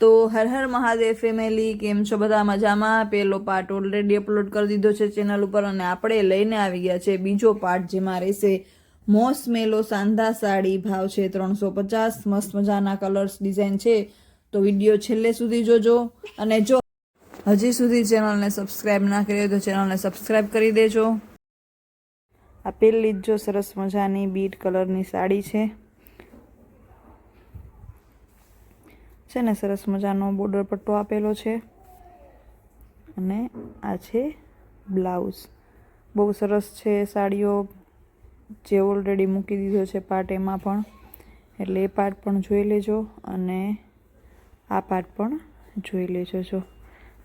તો હર હર મહાદેવ ફેમિલી, કેમ છો બધા? મજામાં? પહેલો પાર્ટ ઓલરેડી અપલોડ કરી દીધો છે ચેનલ ઉપર અને આપણે લઈને આવી ગયા છે બીજો પાર્ટ, જેમાં રહેશે મોસ મેલો સાંધા સાડી. ભાવ છે 350. મસ્ત મજાના કલર્સ ડિઝાઇન છે, તો વિડીયો છેલ્લે સુધી જોજો. અને જો હજી સુધી ચેનલને સબસ્ક્રાઈબ ના કરી હોય તો ચેનલને સબસ્ક્રાઈબ કરી દેજો. આ પેલી જ જો સરસ મજાની બીટ કલરની સાડી છે ને, સરસ મજાનો બોર્ડર પટ્ટો આપેલો છે અને આ છે બ્લાઉઝ. બહુ સરસ છે સાડીઓ, જે ઓલરેડી મૂકી દીધો છે પાર્ટ એમાં પણ, એટલે એ પાર્ટ પણ જોઈ લેજો અને આ પાર્ટ પણ જોઈ લેજો. જો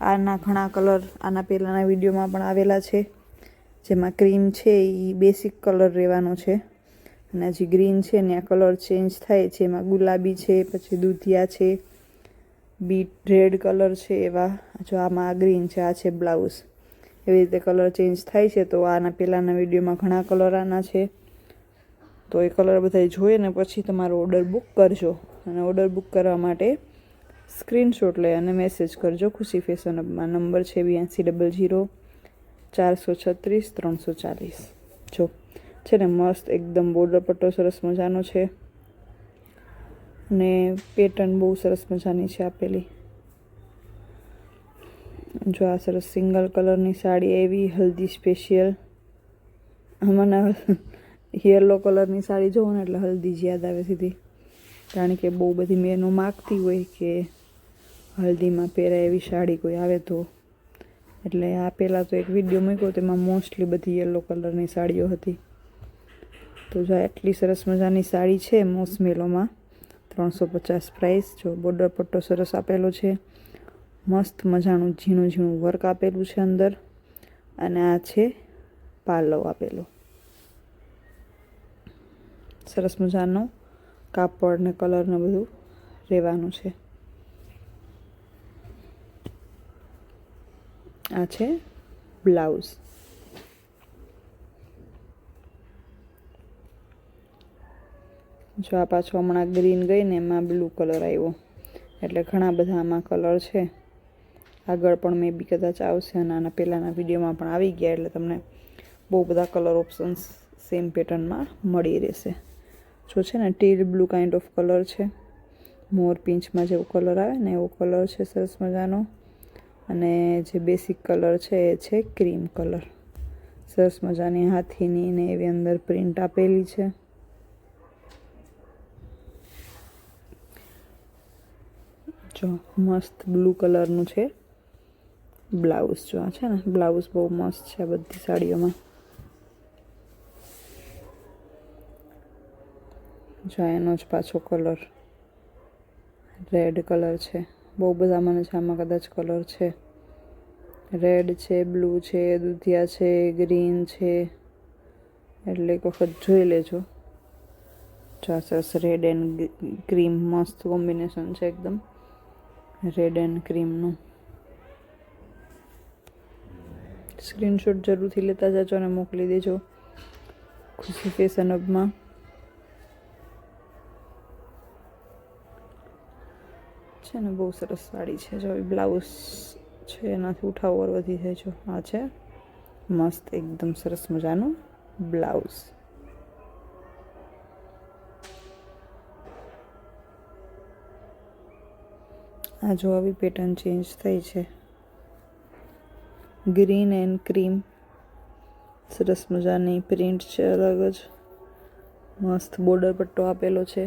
આના ઘણા કલર આના પહેલાંના વિડીયોમાં પણ આવેલા છે, જેમાં ક્રીમ છે એ બેસિક કલર રહેવાનો છે અને જે ગ્રીન છે ને આ કલર ચેન્જ થાય છે. એમાં ગુલાબી છે, પછી દૂધિયા છે, બીટ રેડ કલર છે, એવા જો આમાં ગ્રીન છે, આ છે બ્લાઉઝ. એવી રીતે કલર ચેન્જ થાય છે. તો આના પહેલાંના વિડીયોમાં ઘણા કલર આના છે, તો એ કલર બધા જોઈએ ને પછી તમારો ઓર્ડર બુક કરજો. અને ઓર્ડર બુક કરવા માટે સ્ક્રીનશોટ લઈ અને મેસેજ કરજો ખુશી ફેશન હબમાં. નંબર છે 8200 436 340. જો છે ને મસ્ત એકદમ બોર્ડર પટ્ટો સરસ મજાનો છે ને પેટર્ન બહુ સરસ મજાની છે આપેલી. જો આ સરસ સિંગલ કલરની સાડી એવી હલ્દી સ્પેશિયલ. મને યલો કલરની સાડી જોઉં ને એટલે હલ્દી જ યાદ આવે સીધી, કારણ કે બહુ બધી મેનો માગતી હોય કે હલ્દીમાં પહેરાય એવી સાડી કોઈ આવે તો. એટલે આ પહેલાં તો એક વિડીયો મૂક્યો, તેમાં મોસ્ટલી બધી યલો કલરની સાડીઓ હતી. તો જો એટલી સરસ મજાની સાડી છે મોસ મેલોમાં, 350 પ્રાઇસ. જો બોર્ડર પટ્ટો સરસ આપેલો છે, મસ્ત મજાનું ઝીણું ઝીણું વર્ક આપેલું છે અંદર, અને આ છે પાલવ આપેલો. સરસ મજાનો કાપડ ને કલર ને બધું રહેવાનું છે. આ છે બ્લાઉઝ. જો આ પાછો હમણાં ગ્રીન ગઈ ને એમાં બ્લુ કલર આવ્યો, એટલે ઘણા બધા આમાં કલર છે. આગળ પણ મે બી કદાચ આવશે અને આના પહેલાંના વિડીયોમાં પણ આવી ગયા, એટલે તમને બહુ બધા કલર ઓપ્શન્સ સેમ પેટર્નમાં મળી રહેશે. જો છે ને teal blue kind of colour છે, મોર પિંચમાં જેવો કલર આવે ને એવો કલર છે સરસ મજાનો. અને જે બેસિક કલર છે એ છે ક્રીમ કલર. સરસ મજાની હાથીની ને એવી અંદર પ્રિન્ટ આપેલી છે. જો મસ્ત બ્લુ કલરનું છે બ્લાઉઝ. જો આ છે ને બ્લાઉઝ બહુ મસ્ત છે આ બધી સાડીઓમાં. જો એનો જ પાછો કલર રેડ કલર છે. બહુ બધા મને છે આમાં કદાચ કલર છે. રેડ છે, બ્લુ છે, દૂધિયા છે, ગ્રીન છે, એટલે એક વખત જોઈ લેજો. જો આ સરસ રેડ એન્ડ ક્રીમ મસ્ત કોમ્બિનેશન છે એકદમ, રેડ એન્ડ ક્રીમનું. સ્ક્રીનશોટ જરૂરથી લેતા જજો અને મોકલી દેજો ખુશી ફેશન હબમાં. છે ને બહુ સરસ સાડી છે. જો બ્લાઉઝ છે એનાથી ઉઠાવ ઓર વધી જાય. જો આ છે મસ્ત એકદમ સરસ મજાનું બ્લાઉઝ. આ જો આવી પેટર્ન ચેન્જ થઈ છે, ગ્રીન એન્ડ ક્રીમ. સરસ મજાની પ્રિન્ટ છે અલગ જ. મસ્ત બોર્ડર પટ્ટો આપેલો છે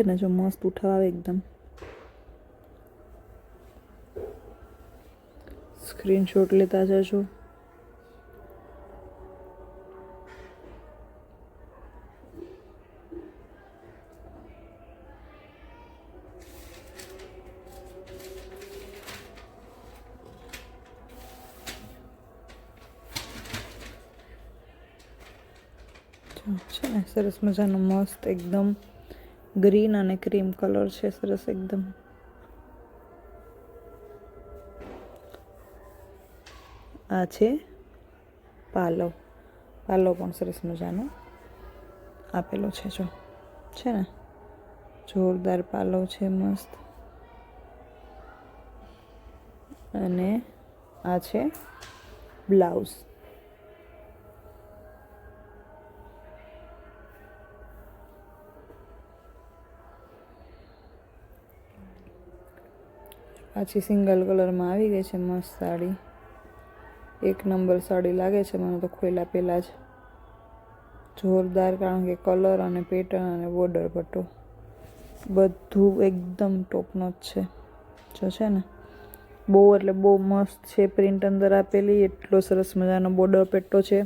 ને જો મસ્ત ઉઠાવ આવે એકદમ. સ્ક્રીનશોટ લેતા જજો. છે ને સરસ મજાનો મસ્ત એકદમ ગ્રીન અને ક્રીમ કલર છે, સરસ એકદમ. આ છે પાલવ. પાલવ પણ સરસ મજાનો આપેલો છે. જો છે ને જોરદાર પાલવ છે મસ્ત. અને આ છે બ્લાઉઝ. પાછી સિંગલ કલરમાં આવી ગઈ છે મસ્ત સાડી. એક નંબર સાડી લાગે છે મને તો ખોલ્યા પહેલાં જ. જોરદાર, કારણ કે કલર અને પેટર્ન અને બોર્ડર પટ્ટો બધું એકદમ ટોપનો જ છે. જો છે ને બહુ એટલે બહુ મસ્ત છે. પ્રિન્ટ અંદર આપેલી, એટલો સરસ મજાનો બોર્ડર પટ્ટો છે.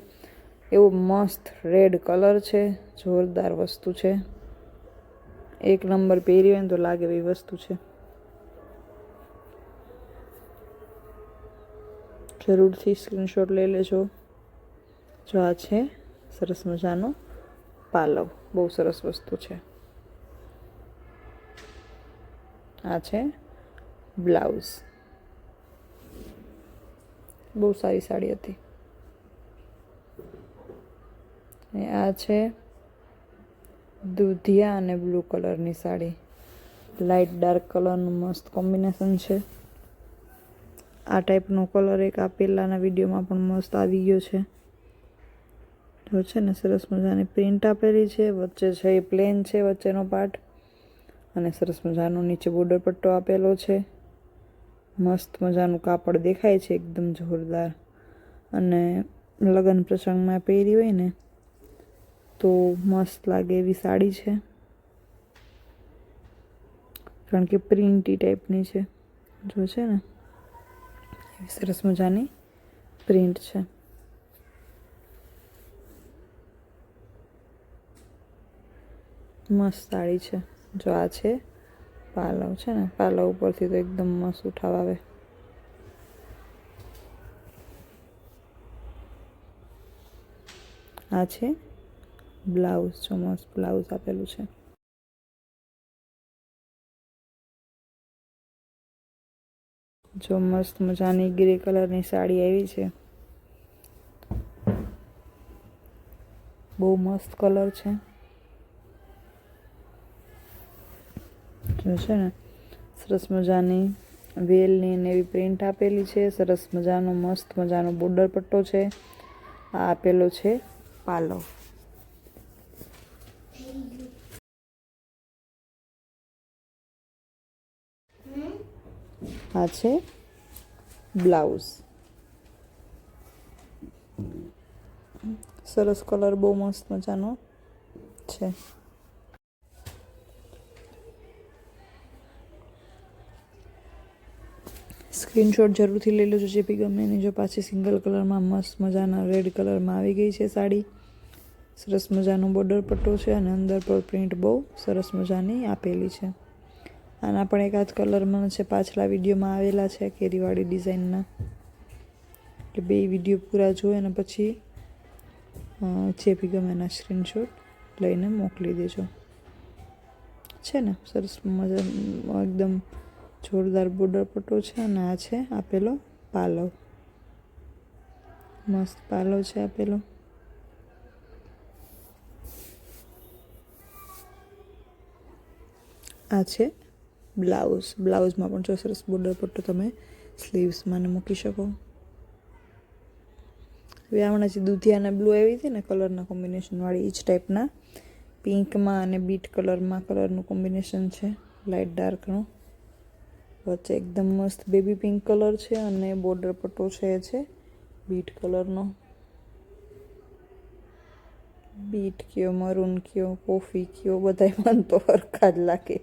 એવો મસ્ત રેડ કલર છે. જોરદાર વસ્તુ છે. એક નંબર પહેરી હોય ને તો લાગે એવી વસ્તુ છે. જરૂરથી સ્ક્રીનશોટ લઈ લેજો. જો આ છે સરસ મજાનો પાલવ, બહુ સરસ વસ્તુ છે. આ છે બ્લાઉઝ. બહુ સારી સાડી હતી. આ છે દૂધિયા અને બ્લુ કલરની સાડી. લાઇટ ડાર્ક કલરનું મસ્ત કોમ્બિનેશન છે. આ ટાઈપનો કલર એક આ પહેલાંના વિડીયોમાં પણ મસ્ત આવી ગયો છે. જો છે ને સરસ મજાની પ્રિન્ટ આપેલી છે. વચ્ચે છે એ પ્લેન છે વચ્ચેનો પાર્ટ, અને સરસ મજાનો નીચે બોર્ડર પટ્ટો આપેલો છે. મસ્ત મજાનું કાપડ દેખાય છે, એકદમ જોરદાર. અને લગ્ન પ્રસંગમાં પહેરી હોય ને તો મસ્ત લાગે એવી સાડી છે, કારણ કે પ્રિન્ટી ટાઈપની છે. જો છે ને એવી સરસ મજાની પ્રિન્ટ છે. મસ્ત સાડી છે. જો આ છે પાલવ છે ને, પાલવ ઉપરથી તો એકદમ મસ્ત ઉઠાવ આવે. આ છે બ્લાઉઝ. જો મસ્ત બ્લાઉઝ આપેલું છે. જો મસ્ત મજાની ગ્રે કલરની સાડી આવી છે. બહુ મસ્ત કલર છે. જો છે ને સરસ મજાની વેલની ને એવી પ્રિન્ટ આપેલી છે. સરસ મજાનો મસ્ત મજાનો બોર્ડર પટ્ટો છે. આ આપેલો છે પાલવ. આ છે બ્લાઉઝ. સરસ કલર, બહુ મસ્ત મજાનો છે. સ્ક્રીનશોટ જરૂરથી લઈ લેજો જે બી ગમે એની. જો પાછી સિંગલ કલરમાં મસ્ત મજાના રેડ કલરમાં આવી ગઈ છે સાડી. સરસ મજાનો બોર્ડર પટ્ટો છે અને અંદર પર પ્રિન્ટ બહુ સરસ મજાની આપેલી છે. આના પણ એકાદ કલરમાં છે, પાછલા વિડીયોમાં આવેલા છે કેરીવાળી ડિઝાઇનના. એટલે બે વિડીયો પૂરા જોઈ અને પછી જે બી ગમે એના સ્ક્રીનશોટ લઈને મોકલી દેજો. છે ને સરસ મજા, એકદમ જોરદાર બોર્ડર પટ્ટો છે. અને આ છે આપેલો પાલવ. મસ્ત પાલવ છે આપેલો. આ છે બ્લાઉઝ. બ્લાઉઝમાં પણ જો સરસ બોર્ડર પટ્ટો તમે સ્લીવ્સમાં ને મૂકી શકો. હવે હમણાં જે દૂધિયા અને બ્લુ આવી હતી ને કલરના કોમ્બિનેશનવાળી, એ જ ટાઈપના પિંકમાં અને બીટ કલરનું કોમ્બિનેશન છે, લાઇટ ડાર્કનું. વચ્ચે એકદમ મસ્ત બેબી પિંક કલર છે અને બોર્ડર પટ્ટો છે એ છે બીટ કલરનો. બીટ કયો, મરૂન કયો, કોફી કયો, બધાય મન તો હરખા જ લાગે.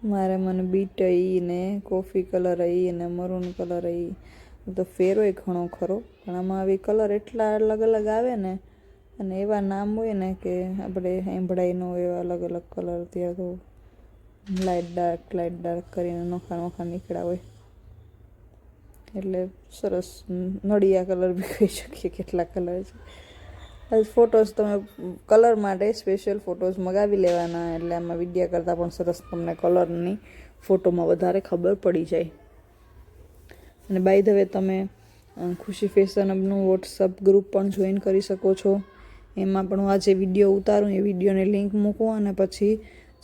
મને બીટ ને કોફી કલર ને મરૂન કલર તો ફેરોય ઘણો ખરો, પણ આમાં આવી કલર એટલા અલગ અલગ આવે ને, અને એવા નામ હોય ને કે આપણે સાંભળાય ન હોય એવા અલગ અલગ કલર. ત્યાં તો લાઇટ ડાર્ક કરીને નોખા નીકળ્યા હોય. એટલે સરસ નળિયા કલર બી કહી શકીએ, કેટલા કલર છે. ફોટોઝ તમે કલર માટે સ્પેશિયલ ફોટોઝ મગાવી લેવાના, એટલે આમાં વિડીયા કરતાં પણ સરસ તમને કલરની ફોટોમાં વધારે ખબર પડી જાય. અને બાય ધ વે તમે ખુશી ફેશનેબલનું વોટ્સઅપ ગ્રુપ પણ જોઈન કરી શકો છો. એમાં પણ હું આજે વિડીયો ઉતારું એ વિડીયોની લિંક મૂકું અને પછી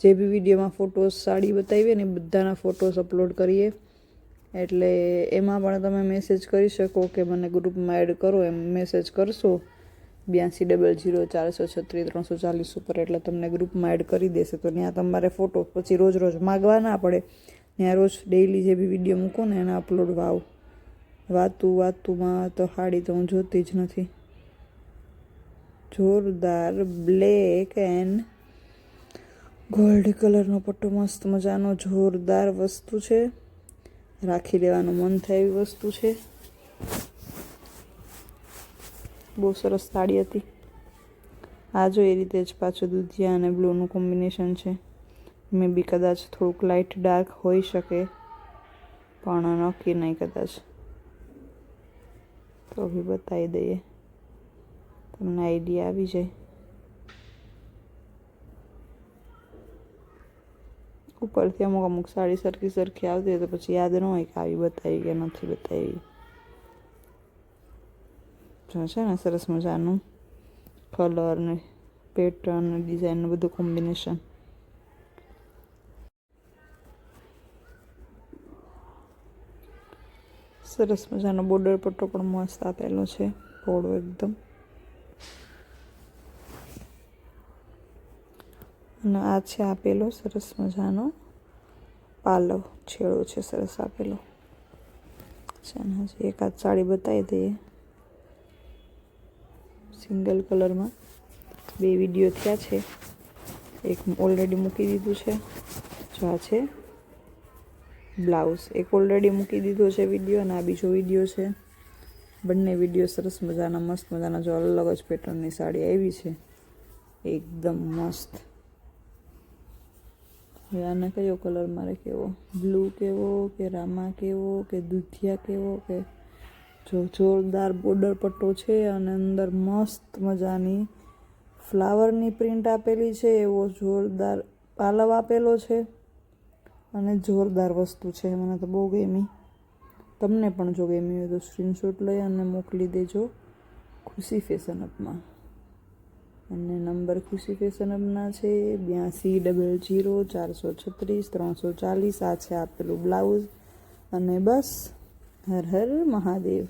જે બી વિડીયોમાં ફોટોસ સાડી બતાવીએ ને બધાના ફોટોસ અપલોડ કરીએ. એટલે એમાં પણ તમે મેસેજ કરી શકો કે મને ગ્રુપમાં એડ કરો. એમ મેસેજ કરશો 8200406340 ઉપર એટલે તમને ગ્રુપમાં એડ કરી દેશે. તો ત્યાં તમારે ફોટો પછી રોજ રોજ માગવા ના પડે. ત્યાં રોજ ડેઈલી જે બી વિડીયો મૂકો ને એના અપલોડ વાતુમાં તો સાડી તો હું જોતી જ નથી. જોરદાર બ્લેક એન્ડ ગોલ્ડ કલરનો પટ્ટો મસ્ત મજાનો જોરદાર વસ્તુ છે. રાખી લેવાનું મન થાય એવી વસ્તુ છે. બહુ સરસ સાડી હતી. આ જો એ રીતે જ પાછું દૂધિયા અને બ્લુનું કોમ્બિનેશન છે. મે બી કદાચ થોડુંક લાઇટ ડાર્ક હોઈ શકે પણ નક્કી નહીં કદાચ. તો બી બતાવી દઈએ તમને આઈડિયા આવી જાય. ઉપરથી અમુક સાડી સરખી આવતી હોય તો પછી યાદ ન હોય કે આવી બતાવી કે નથી બતાવી. જો છે ને સરસ મજાનું કલર ને પેટર્ન ડિઝાઇનનું બધું કોમ્બિનેશન. સરસ મજાનો બોર્ડર પટ્ટો પણ મસ્ત આપેલો છે, પહોળો એકદમ. અને આ છે આપેલો સરસ મજાનો પાલવ છેડો છે સરસ આપેલો છે. અને હજી એકાદ સાડી બતાવી દઈએ સિંગલ કલરમાં. 2 વિડીયો થયા છે, એક ઓલરેડી મૂકી દીધું છે. જો આ છે બ્લાઉઝ, એક ઓલરેડી મૂકી દીધો છે વિડીયો અને આ બીજો વિડીયો છે. બંને વિડીયો સરસ મજાના મસ્ત મજાના જો અલગ જ પેટર્નની સાડી આવી છે એકદમ મસ્ત. હવે આને કયો કલર મારે કેવો, બ્લુ કેવો કે રામા કેવો કે દૂધિયા કેવો કે જો જોરદાર બોર્ડર પટ્ટો છે અને અંદર મસ્ત મજાની ફ્લાવરની પ્રિન્ટ આપેલી છે. એવો જોરદાર પાલવ આપેલો છે અને જોરદાર વસ્તુ છે. મને તો બહુ ગમી. તમને પણ જો ગમી હોય તો સ્ક્રીનશોટ લઈ અને મોકલી દેજો ખુશી ફેશન હબમાં. અને નંબર ખુશી ફેશન હબના છે 8200436340. આ છે આપેલું બ્લાઉઝ. અને બસ હર હર મહાદેવ.